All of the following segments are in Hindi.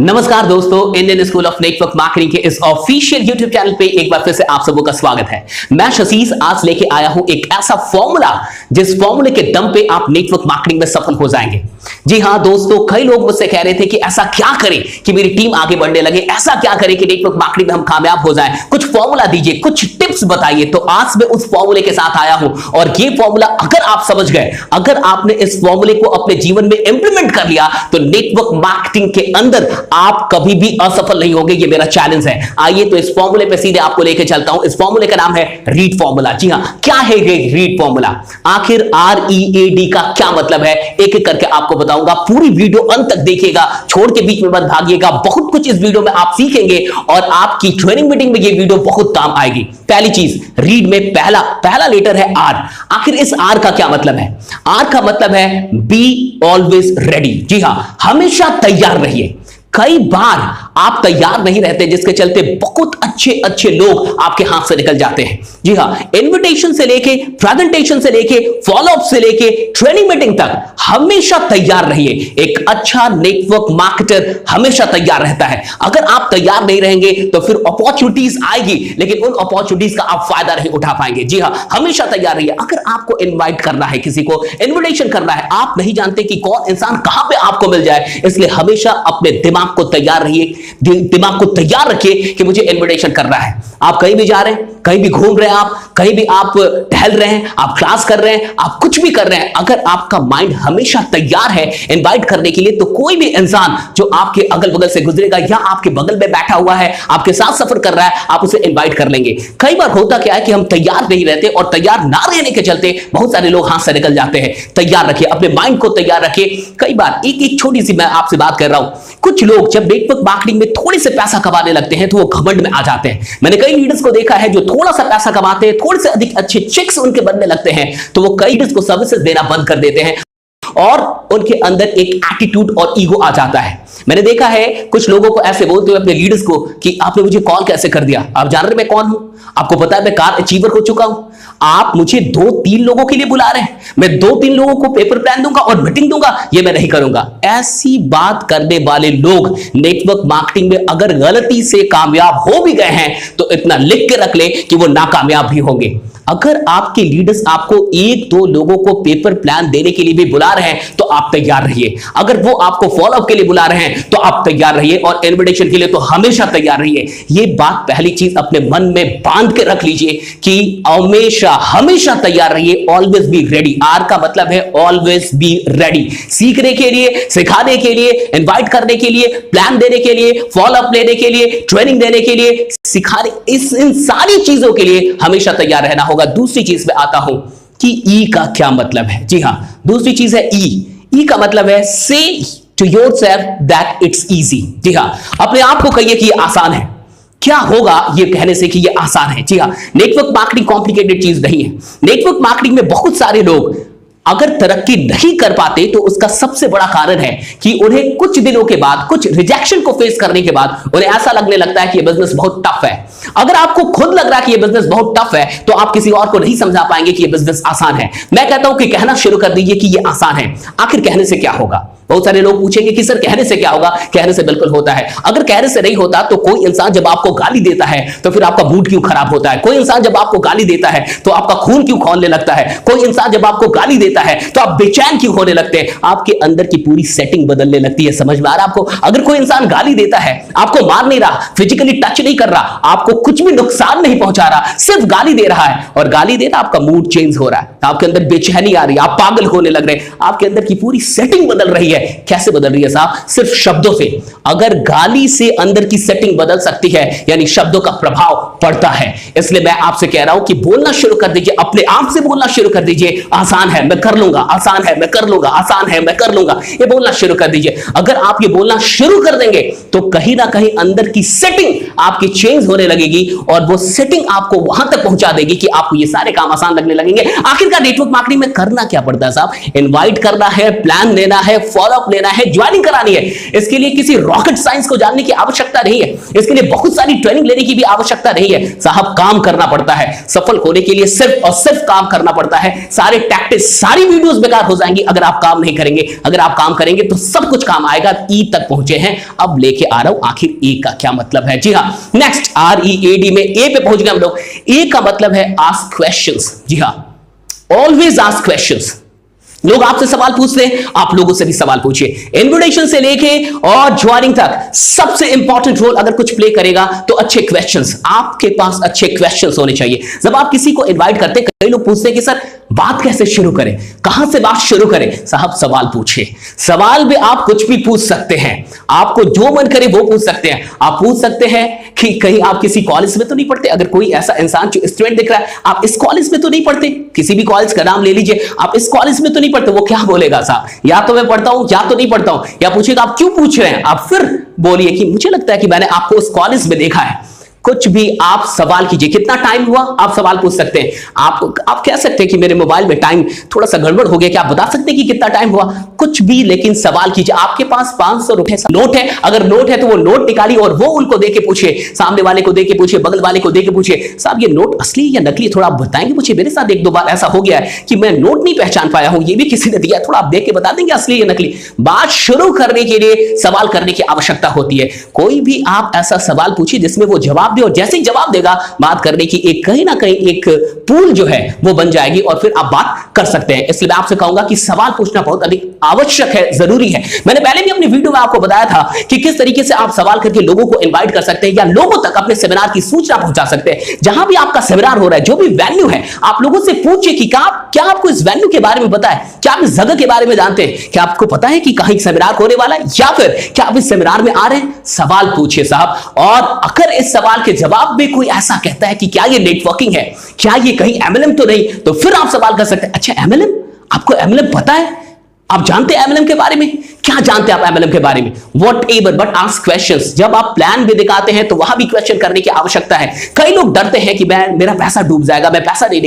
नमस्कार दोस्तों, Indian school of network marketing के इस ऑफिशियल यूट्यूब चैनल पे एक बार फिर से आप सबों का स्वागत है। मैं शशीष आज लेके आया हूं एक ऐसा फॉर्मूला जिस फॉर्मूले के दम पे आप नेटवर्क मार्केटिंग में सफल हो जाएंगे। जी हां दोस्तों, कई लोग मुझसे कह रहे थे कि ऐसा क्या करें कि मेरी टीम आगे बढ़ने लगे, ऐसा क्या करें कि नेटवर्क मार्केटिंग में हम कामयाब हो जाएं, कुछ फॉर्मूला दीजिए, कुछ टिप्स बताइए। तो आज मैं उस फॉर्मूले के साथ आया हूं और ये फॉर्मूला अगर आप समझ गए, अगर आपने इस फॉर्मूले को अपने जीवन में इंप्लीमेंट कर लिया तो नेटवर्क मार्केटिंग के अंदर आप कभी भी असफल नहीं होंगे। ये मेरा चैलेंज है। आइए तो इस फॉर्मूले पे सीधे आपको लेके चलता हूं। इस फॉर्मूले का नाम है रीड फॉर्मूला। जी हां, क्या है ये रीड फॉर्मूला? आखिर READ का क्या मतलब है, एक एक करके आपको बताऊंगा। पूरी वीडियो अंत तक देखिएगा, छोड़ के बीच में मत भागिएगा। बहुत कुछ इस वीडियो में आप सीखेंगे और आपकी ट्रेनिंग मीटिंग में ये वीडियो बहुत काम आएगी। पहली चीज, रीड में पहला लेटर है R। आखिर इस R का क्या मतलब है? R का मतलब है बी ऑलवेज रेडी। जी हां, हमेशा तैयार रहिए। कई बार आप तैयार नहीं रहते, जिसके चलते बहुत अच्छे लोग आपके हाथ से निकल जाते हैं। जी हां, इनविटेशन से लेके, प्रेजेंटेशन से लेके, फॉलोअप से लेके, ट्रेनिंग मीटिंग तक हमेशा तैयार रहिए। एक अच्छा नेटवर्क मार्केटर हमेशा तैयार रहता है। अगर आप तैयार नहीं रहेंगे तो फिर अपॉर्चुनिटीज आएगी, लेकिन उन अपॉर्चुनिटीज का आप फायदा नहीं उठा पाएंगे। जी हां, हमेशा तैयार रहिए। अगर आपको इनवाइट करना है, किसी को इनविटेशन करना है, आप नहीं जानते कि कौन इंसान कहां पे आपको मिल जाए, इसलिए हमेशा अपने दिमाग को तैयार रहिए, दिमाग को तैयार रखिए कि मुझे इनविटेशन करना है। आप कहीं भी जा रहे हैं, कहीं भी घूम रहे हैं, आप कहीं भी आप टहल रहे हैं, आप क्लास कर रहे हैं, आप कुछ भी कर रहे हैं, अगर आपका माइंड हमेशा तैयार है इनवाइट करने के लिए, तो कोई भी इंसान जो आपके अगल बगल से गुजरेगा या आपके बगल में बैठा हुआ है, आपके साथ सफर कर रहा है, आप उसे इनवाइट कर लेंगे। कई बार होता क्या है कि हम तैयार नहीं रहते और तैयार ना रहने के चलते बहुत सारे लोग हाथ से निकल जाते हैं। तैयार रखिए, अपने माइंड को तैयार रखिए। कई बार एक छोटी सी मैं आपसे बात कर रहा हूं, कुछ लोग जब नेटवर्क मार्केटिंग में थोड़े से पैसा कमाने लगते हैं तो वो घमंड में आ जाते हैं। मैंने कई लीडर्स को देखा है जो थोड़ा सा पैसा कमाते हैं, थोड़े से अधिक अच्छे चेक्स उनके बनने लगते हैं, तो वो कई लीडर्स को सर्विसेज देना बंद कर देते हैं और उनके अंदर एक एटीट्यूड और ईगो आ जाता है। मैंने देखा है कुछ लोगों को ऐसे बोलते हुए अपने लीडर्स को कि आपने मुझे कॉल कैसे कर दिया, आप जान रहे मैं कौन हूं, आपको पता है मैं कार अचीवर हो चुका हूं, आप मुझे 2-3 लोगों के लिए बुला रहे हैं, मैं 2-3 लोगों को पेपर प्लान दूंगा और मीटिंग दूंगा, ये मैं नहीं करूंगा। ऐसी बात करने वाले लोग नेटवर्क मार्केटिंग में अगर गलती से कामयाब हो भी गए हैं तो इतना लिख के रख ले कि वो नाकामयाब भी होंगे। अगर आपके लीडर्स आपको 1-2 लोगों को पेपर प्लान देने के लिए भी बुला रहे हैं तो आप तैयार रहिए। अगर वो आपको फॉलोअप के लिए बुला रहे हैं तो आप तैयार रहिए और इनविटेशन के लिए तो हमेशा तैयार रहिए। ये बात पहली चीज अपने मन में बांध के रख लीजिए कि हमेशा तैयार रहिए। Always be ready. आर का मतलब है ऑलवेज बी रेडी। सीखने के लिए, सिखाने के लिए, इनवाइट करने के लिए, प्लान देने के लिए, फॉलोअप लेने के लिए, ट्रेनिंग देने के लिए, सिखाने, इन सारी चीजों के लिए हमेशा तैयार रहना होगा। दूसरी चीज में आता हूं कि ई का क्या मतलब है। जी हां, दूसरी चीज है ई का मतलब है say to yourself that it's easy. जी हां, अपने आप को कहिए कि ये आसान है। क्या होगा ये कहने से कि ये आसान है? जी हां, नेटवर्क मार्केटिंग कॉम्प्लिकेटेड चीज नहीं है। नेटवर्क मार्केटिंग में बहुत सारे लोग अगर तरक्की नहीं कर पाते तो उसका सबसे बड़ा कारण है कि उन्हें कुछ दिनों के बाद, कुछ रिजेक्शन को फेस करने के बाद उन्हें ऐसा लगने लगता है कि ये बिजनेस बहुत टफ है। अगर आपको खुद लग रहा है कि ये बिजनेस बहुत टफ है तो आप किसी और को नहीं समझा पाएंगे कि ये बिजनेस आसान है। मैं कहता हूं कि कहना शुरू कर दीजिए कि ये आसान है। आखिर कहने से क्या होगा? बहुत सारे लोग पूछेंगे कि सर कहने से क्या होगा? कहने से बिल्कुल होता है। अगर कहने से नहीं होता तो कोई इंसान जब आपको गाली देता है तो फिर आपका मूड क्यों खराब होता है? कोई इंसान जब आपको गाली देता है तो आपका खून क्यों खौलने लगता है? कोई इंसान जब आपको गाली देता है तो आप बेचैन क्यों होने लगते हैं? आपके अंदर की पूरी सेटिंग बदलने लगती है। समझ में आ रहा है आपको? अगर कोई इंसान गाली देता है, आपको मार नहीं रहा, फिजिकली टच नहीं कर रहा, आपको कुछ भी नुकसान नहीं पहुंचा रहा, सिर्फ गाली दे रहा है और गाली दे रहा, आपका मूड चेंज हो रहा है, आपके अंदर बेचैनी आ रही है, आप पागल होने लग रहे हैं, आपके अंदर की पूरी सेटिंग बदल रही है। कैसे बदल रही है साहब? सिर्फ शब्दों से। अगर गाली से अंदर की सेटिंग बदल सकती है यानी शब्दों का प्रभाव पड़ता है। इसलिए मैं आपसे कह रहा हूं कि बोलना शुरू कर दीजिए, अपने आप से बोलना शुरू कर दीजिए। आसान है, मैं कर लूंगा, आसान है, मैं कर लूंगा, आसान है, मैं कर लूंगा, ये बोलना शुरू कर दीजिए। अगर आप ये बोलना शुरू कर देंगे तो कहीं ना कहीं अंदर की सेटिंग आपकी चेंज होने लगेगी और वो सेटिंग आपको वहां तक पहुंचा देगी कि आपको ये सारे काम आसान लगने लगेंगे। आखिरकार नेटवर्क मार्केटिंग में करना क्या पड़ता है साहब? इनवाइट करना है, प्लान लेना है, फॉलोअप लेना है, ज्वाइनिंग करानी है। इसके लिए किसी रॉकेट साइंस को जानने की आवश्यकता नहीं है, इसके लिए बहुत सारी ट्रेनिंग लेने की भी आवश्यकता नहीं नहीं है साहब, काम करना पड़ता है। सफल होने के लिए सिर्फ और सिर्फ काम करना पड़ता है। सारे टैक्टिक्स, सारी वीडियोस बेकार हो जाएंगी अगर आप काम नहीं करेंगे। अगर आप काम करेंगे तो सब कुछ काम आएगा। ई तक पहुंचे हैं, अब लेके आ रहा हूं आखिर ए का क्या मतलब है। जी हां, नेक्स्ट READ में ए पे पहुंच गए हम लोग। ए का मतलब है आस्क क्वेश्चंस। जी हां, ऑलवेज आस्क क्वेश्चंस। लोग आपसे सवाल पूछते हैं, आप लोगों से भी सवाल पूछिए। इन्विटेशन से लेके और ज्वाइनिंग तक सबसे इंपॉर्टेंट रोल अगर कुछ प्ले करेगा तो अच्छे क्वेश्चंस। आपके पास अच्छे क्वेश्चंस होने चाहिए। जब आप किसी को इनवाइट करते हैं, कई लोग पूछते हैं कि सर बात कैसे शुरू करें, कहां से बात शुरू करें। साहब सवाल पूछिए। सवाल में आप कुछ भी पूछ सकते हैं, आपको जो मन करे वो पूछ सकते हैं। आप पूछ सकते हैं कि कहीं आप किसी कॉलेज में तो नहीं पढ़ते। अगर कोई ऐसा इंसान जो स्टूडेंट दिख रहा है, आप इस कॉलेज में तो नहीं पढ़ते, किसी भी कॉलेज का नाम ले लीजिए, आप इस कॉलेज में तो नहीं पढ़ते, वो क्या बोलेगा साहब, या तो मैं पढ़ता हूं या तो नहीं पढ़ता हूं। या पूछेगा आप क्यों पूछ रहे हैं, आप फिर बोलिए कि मुझे लगता है कि मैंने आपको उस कॉलेज में देखा है। कुछ भी आप सवाल कीजिए। कितना टाइम हुआ, आप सवाल पूछ सकते हैं। आप कह सकते हैं कि मेरे मोबाइल में टाइम थोड़ा सा गड़बड़ हो गया, क्या आप बता सकते हैं कि कितना टाइम हुआ। कुछ भी, लेकिन सवाल कीजिए। आपके पास 500 रुपए नोट है, अगर नोट है तो वो नोट निकालिए और वो उनको दे के पूछे, सामने वाले को दे के पूछे, बगल वाले को दे के पूछे, साहब ये नोट असली या नकली, थोड़ा आप बताएंगे मुझे। मेरे साथ एक दो बार ऐसा हो गया है कि मैं नोट नहीं पहचान पाया हूं, ये भी किसी ने दिया, थोड़ा आप देख के बता देंगे असली या नकली। बात शुरू करने के लिए सवाल करने की आवश्यकता होती है। कोई भी आप ऐसा सवाल पूछिए जिसमें वो जवाब दे, और जैसे ही जवाब देगा, बात करने की एक कहीं ना कहीं एक पूल जो है वो बन जाएगी और फिर आप बात कर सकते हैं। इसलिए मैं आपसे कहूंगा कि सवाल पूछना बहुत अधिक आवश्यक है, जरूरी है। मैंने पहले भी अपनी वीडियो में आपको बताया था कि किस तरीके से आप सवाल करके लोगों को इनवाइट कर सकते हैं या लोगों तक अपने सेमिनार की सूचना पहुंचा सकते हैं। जहां भी आपका सेमिनार हो रहा है, जो भी वेन्यू है, आप लोगों से पूछिए कि क्या आपको इस वेन्यू के बारे में पता है, क्या आप इस जगह के बारे में जानते हैं, क्या आपको पता है कि कहीं सेमिनार होने वाला है, या फिर क्या आप इस सेमिनार में आ रहे हैं। सवाल पूछिए साहब। और अगर इस सवाल के जवाब में कोई ऐसा कहता है कि क्या ये नेटवर्किंग है, क्या ये कहीं MLM तो नहीं, तो फिर आप सवाल कर सकते हैं, अच्छा MLM, आपको MLM पता है, आप जानते हैं MLM के बारे में, क्या जानते हैं आप MLM के बारे में। What ever, but ask questions. जब आप प्लान भी दिखाते हैं तो वहां भी क्वेश्चन करने की आवश्यकता है। कई लोग डरते हैं कि मेरा पैसा डूब जाएगा, मैं पैसा नहीं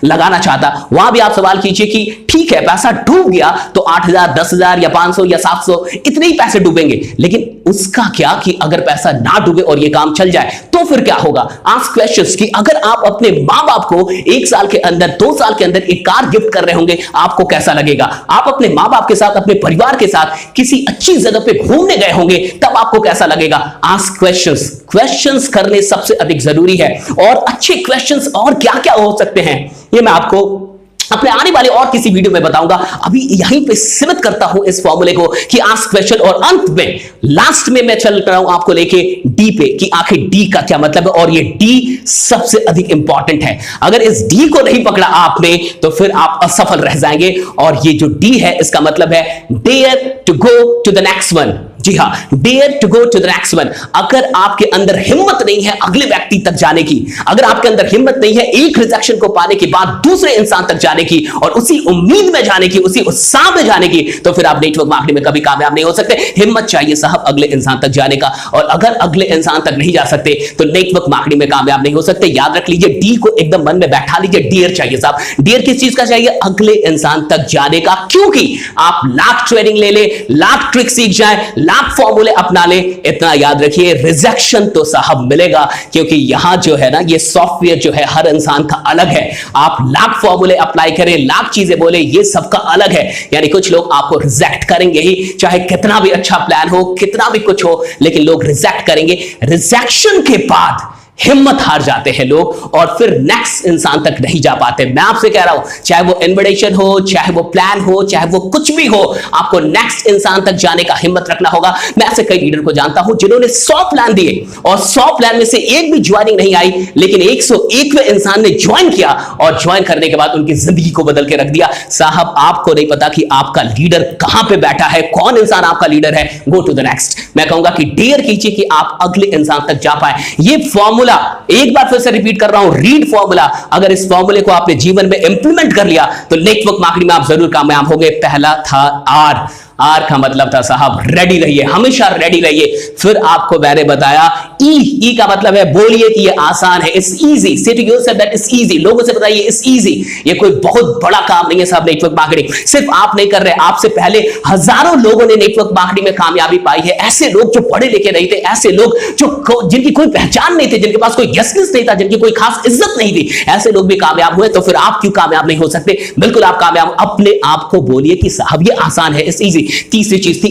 लगाना चाहता। वहां भी आप सवाल कीजिए कि ठीक है पैसा डूब गया तो 8,000, 10,000 या 500 या 700 इतने ही पैसे डूबेंगे, लेकिन उसका क्या कि अगर पैसा ना डूबे और ये काम चल जाए तो फिर क्या होगा। आस्क क्वेश्चंस कि अगर आप अपने मां बाप को 1 साल के अंदर, 2 साल के अंदर एक कार गिफ्ट कर रहे होंगे, आपको कैसा लगेगा। आप अपने मां बाप के साथ, अपने परिवार के साथ किसी अच्छी जगह पे घूमने गए होंगे, तब आपको कैसा लगेगा। Ask questions. क्वेश्चंस करने सबसे अधिक जरूरी है। और अच्छे क्वेश्चंस और क्या क्या हो सकते हैं, ये मैं आपको अपने आने वाले और किसी वीडियो में बताऊंगा। अभी यहीं पे सीमित करता हूं इस फॉर्मूले को कि आस्क क्वेश्चन, और अंत में लास्ट में मैं चल रहा हूं आपको लेके डी पे कि आखिर डी का क्या मतलब है। और ये डी सबसे अधिक इंपॉर्टेंट है। अगर इस डी को नहीं पकड़ा आपने तो फिर आप असफल रह जाएंगे। और ये जो डी है इसका मतलब है dare to go to the next one. जी हां, dare to go to the next one. अगर आपके अंदर हिम्मत नहीं है अगले व्यक्ति तक जाने की, अगर आपके अंदर हिम्मत नहीं है एक रिजेक्शन को पाने के बाद दूसरे इंसान तक जाने की, और उसी उम्मीद में जाने की, उसी उत्साह में जाने की, तो फिर आप नेटवर्क मार्केटिंग में कभी कामयाब नहीं हो सकते। हिम्मत चाहिए साहब अगले इंसान तक जाने का, और अगर अगले इंसान तक नहीं जा सकते तो नेटवर्क मार्केटिंग में कामयाब नहीं हो सकते। याद रख लीजिए, डी को एकदम मन में बैठा लीजिए। डियर चाहिए साहब। डियर किस चीज का चाहिए? अगले इंसान तक जाने का। क्योंकि आप लाख ट्रेनिंग ले ले, लाख ट्रिक सीख जाए, लाख फॉर्मूले अपना ले, इतना याद रखिए रिजेक्शन तो साहब मिलेगा। क्योंकि यहां जो है ना, ये सॉफ्टवेयर जो है हर इंसान का अलग है। आप लाख फॉर्मूले अप्लाई करें, लाख चीजें बोले, ये सबका अलग है। यानी कुछ लोग आपको रिजेक्ट करेंगे ही, चाहे कितना भी अच्छा प्लान हो, कितना भी कुछ हो, लेकिन लोग रिजेक्ट करेंगे। रिजेक्शन के बाद हिम्मत हार जाते हैं लोग और फिर नेक्स्ट इंसान तक नहीं जा पाते। मैं आपसे कह रहा हूं, चाहे वो इन्विटेशन हो, चाहे वो प्लान हो, चाहे वो कुछ भी हो, आपको नेक्स्ट इंसान तक जाने का हिम्मत रखना होगा। मैं ऐसे कई लीडर को जानता हूं जिन्होंने 100 प्लान दिए और 100 प्लान में से एक भी ज्वाइनिंग नहीं आई, लेकिन 101वें इंसान ने ज्वाइन किया और ज्वाइन करने के बाद उनकी जिंदगी को बदल के रख दिया। साहब आपको नहीं पता कि आपका लीडर कहां पे बैठा है, कौन इंसान आपका लीडर है। Go to the next. मैं कहूंगा कि डेयर कीजिए कि आप अगले इंसान तक जा पाए। ये फॉर्मूला एक बार फिर से रिपीट कर रहा हूं, रीड फॉर्मूला। अगर इस फॉर्मूले को आपने जीवन में इंप्लीमेंट कर लिया तो नेटवर्क मार्केटिंग में आप जरूर कामयाब होंगे। पहला था आर। आर का मतलब था साहब रेडी रहिए, हमेशा रेडी रहिए। फिर आपको मैंने बताया ई का मतलब है बोलिए कि ये आसान है, it's easy, say to yourself that it's easy, लोगों से बताइए इट्स इजी। ये कोई बहुत बड़ा काम नहीं है साहब नेटवर्क मार्केटिंग, सिर्फ आप नहीं कर रहे, आपसे पहले हजारों लोगों ने नेटवर्क मार्केटिंग में कामयाबी पाई है। ऐसे लोग जो पढ़े लिखे नहीं थे, ऐसे लोग जो जिनकी कोई पहचान नहीं थी, जिनके पास कोई गेस्टनेस नहीं था, जिनकी कोई खास इज्जत नहीं थी, ऐसे लोग भी कामयाब हुए। तो फिर आप क्यों कामयाब नहीं हो सकते? बिल्कुल आप कामयाब। अपने आप को बोलिए कि साहब ये आसान है, इट्स इजी। तीसरी चीज थी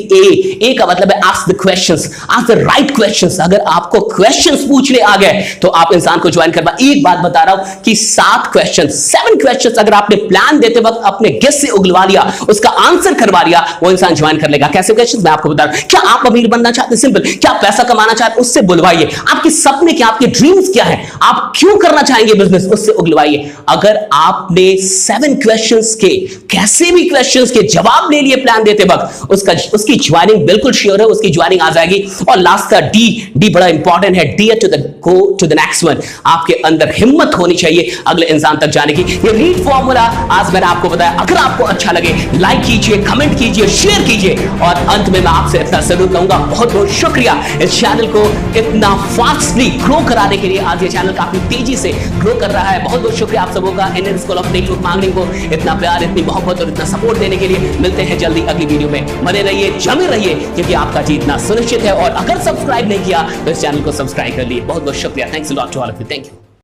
ए का मतलब है ask the questions, ask the right questions. अगर आपको क्वेश्चंस पूछने आ गए तो आप इंसान को ज्वाइन करवा। एक बात बता रहा हूं कि 7 क्वेश्चंस अगर आपने प्लान देते वक्त अपने गेस्ट से उगलवा लिया, उसका आंसर करवा लिया, वो इंसान ज्वाइन कर लेगा। कैसे क्वेश्चंस मैं आपको बता रहा हूं। क्या आप अमीर बनना चाहते हैं? सिंपल। क्या आप पैसा कमाना चाहते हैं? उससे बुलवाइए। आपके सपने क्या, आपके ड्रीम्स क्या है, आप क्यों करना चाहेंगे बिजनेस, उससे उगलवाइए। अगर आपने 7 क्वेश्चंस के, कैसे भी क्वेश्चंस के जवाब ले लिए प्लान देते वक्त, उसकी ज्वाइनिंग बिल्कुल श्योर है, उसकी ज्वाइनिंग आ जाएगी। और लास्ट का डी बड़ा इंपॉर्टेंट है, go to the next one. आपके अंदर हिम्मत होनी चाहिए अगले इंसान तक जाने की। ये रीड फॉर्मूला आज मैंने आपको बताया। अगर आपको अच्छा लगे लाइक कीजिए, कमेंट कीजिए, शेयर कीजिए। और अंत में मैं आपसे इतना जरूर कहूंगा, बहुत बहुत शुक्रिया इस चैनल को इतना फास्टली ग्रो कराने के लिए। आज ये चैनल काफी तेजी से ग्रो कर रहा है। बहुत बहुत शुक्रिया आप सबों का, Indian school of network marketing को इतना प्यार, इतनी मोहब्बत और इतना सपोर्ट देने के लिए। मिलते हैं जल्दी अगली वीडियो में। बने रहिए, जमे रहिए, क्योंकि आपका जीतना सुनिश्चित है। और अगर सब्सक्राइब नहीं किया तो इस चैनल को सब्सक्राइब कर लिए। बहुत बहुत शुक्रिया। Thanks a lot to all of you. Thank you.